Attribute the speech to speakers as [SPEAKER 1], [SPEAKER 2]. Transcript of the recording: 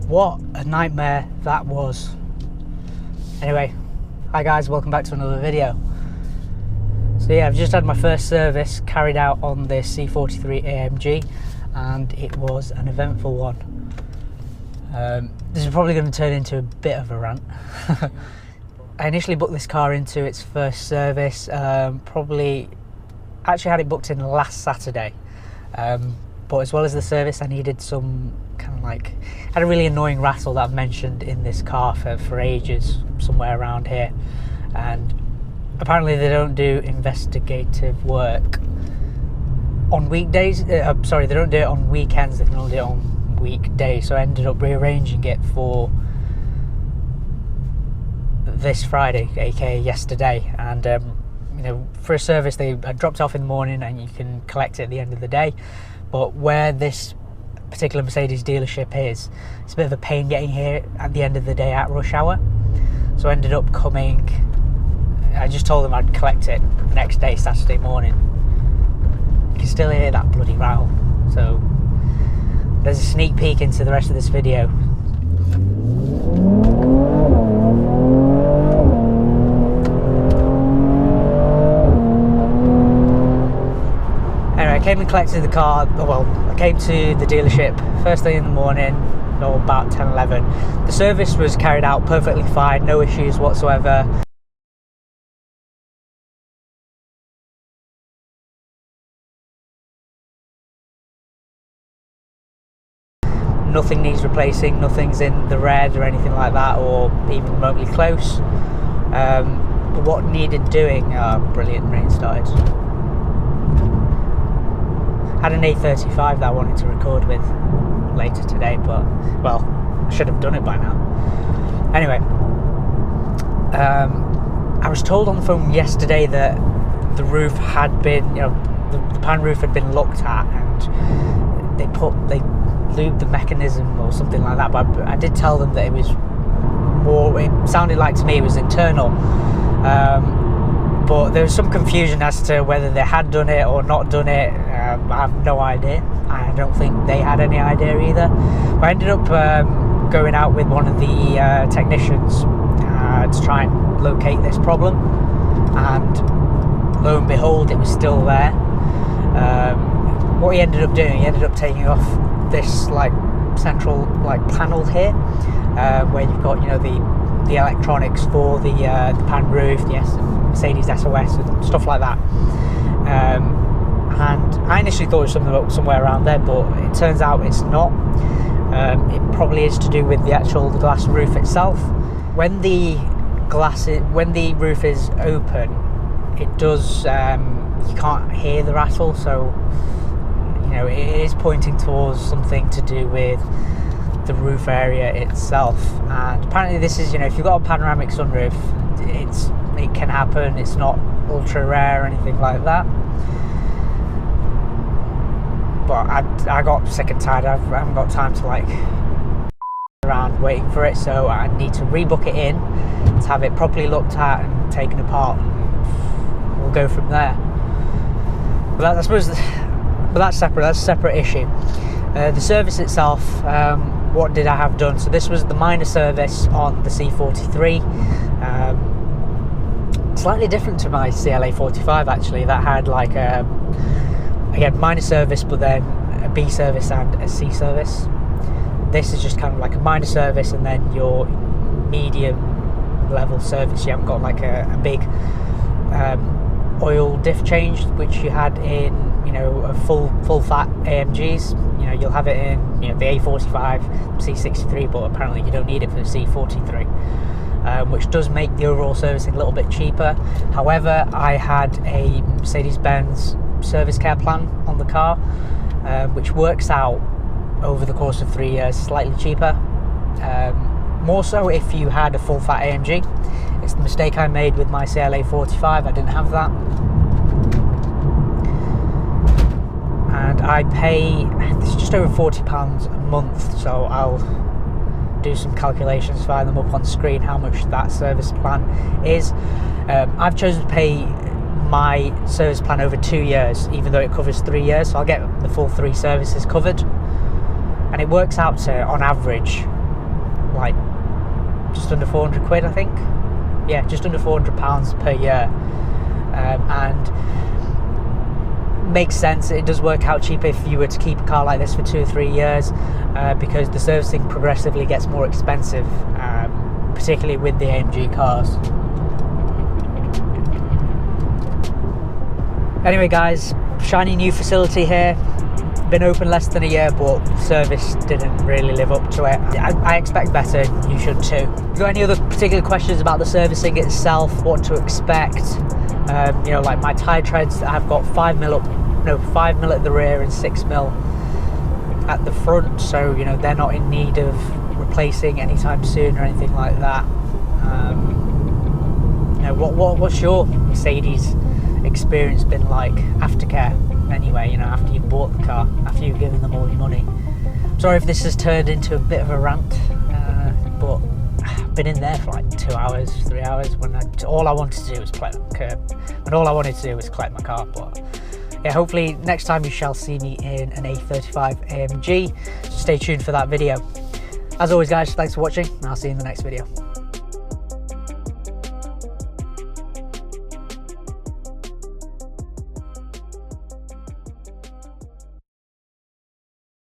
[SPEAKER 1] What a nightmare that was. Anyway, hi guys, welcome back to another video. So yeah, I've just had my first service carried out on this C43 AMG and it was an eventful one. This is probably going to turn into a bit of a rant. I initially booked this car into its first service, actually had it booked in last Saturday. But as well as the service, I needed some kind of like, I had a really annoying rattle that I've mentioned in this car for ages, somewhere around here. And apparently they don't do investigative work on weekdays. Sorry, they don't do it on weekends, they can only do it on weekdays. So I ended up rearranging it for this Friday, aka yesterday. And you know, for a service, I dropped off in the morning and you can collect it at the end of the day. But where this particular Mercedes dealership is, it's a bit of a pain getting here at the end of the day at rush hour. So I ended up coming, I just told them I'd collect it the next day, Saturday morning. You can still hear that bloody rattle. So there's a sneak peek into the rest of this video. I came and collected the car. Well, I came to the dealership first thing in the morning, or about 10-11. The service was carried out perfectly fine, no issues whatsoever. Nothing needs replacing, nothing's in the red or anything like that, or even remotely close. But what needed doing, brilliant, rain started. I had an A35 that I wanted to record with later today, but well, I should have done it by now. Anyway, I was told on the phone yesterday that the roof had been, you know, the pan roof had been looked at, and they lubed the mechanism or something like that. But I did tell them that it was more. It sounded like to me it was internal. But there was some confusion as to whether they had done it or not done it. I have no idea. I don't think they had any idea either. But I ended up going out with one of the technicians to try and locate this problem. And lo and behold, it was still there. What he ended up doing, he ended up taking off this like central like panel here, where you've got, you know, the electronics for the pan roof, the Mercedes SOS and stuff like that. And I initially thought it was somewhere around there, but it turns out it's not. It probably is to do with the glass roof itself. When the roof is open, it does, you can't hear the rattle, so you know it is pointing towards something to do with the roof area itself. And apparently this is, you know, if you've got a panoramic sunroof, it can happen. It's not ultra rare or anything like that. But I got sick and tired. I haven't got time to like around waiting for it, so I need to rebook it in to have it properly looked at and taken apart, and we'll go from there. But I suppose, but that's separate. That's a separate issue. The service itself, what did I have done? So this was the minor service on the C43. Slightly different to my CLA 45 actually, that had like again minor service, but then a B service and a C service. This is just kind of like a minor service and then your medium level service. You haven't got like a big oil diff change, which you had in, you know, a full fat AMGs. You know, you'll have it in, you know, the A45, C63, but apparently you don't need it for the C43. which does make the overall servicing a little bit cheaper. However, I had a Mercedes-Benz service care plan on the car, which works out over the course of 3 years slightly cheaper. More so if you had a full fat AMG. It's the mistake I made with my CLA45. I didn't have that, and I pay, this is just over £40 a month, so I'll do some calculations, fire them up on screen, how much that service plan is. I've chosen to pay my service plan over 2 years, even though it covers 3 years, so I'll get the full 3 services covered, and it works out to, on average, like just under 400 quid, I think. Yeah, just under £400 per year, and makes sense. It does work out cheaper if you were to keep a car like this for 2 or 3 years, because the servicing progressively gets more expensive, particularly with the AMG cars. Anyway guys, shiny new facility here. Been open less than a year, but service didn't really live up to it. I expect better, you should too. If you've got any other particular questions about the servicing itself, what to expect, you know, like my tyre treads, I've got 5 mil at the rear and 6 mil at the front, so you know they're not in need of replacing anytime soon or anything like that. You know, what's your Mercedes experience been like, aftercare anyway, you know, after you've bought the car, after you've given them all your money? Sorry if this has turned into a bit of a rant, but I've been in there for like 2 hours, 3 hours, when all I wanted to do was collect my car. But yeah, hopefully next time you shall see me in an A35 AMG, so stay tuned for that video. As always guys, thanks for watching, and I'll see you in the next video.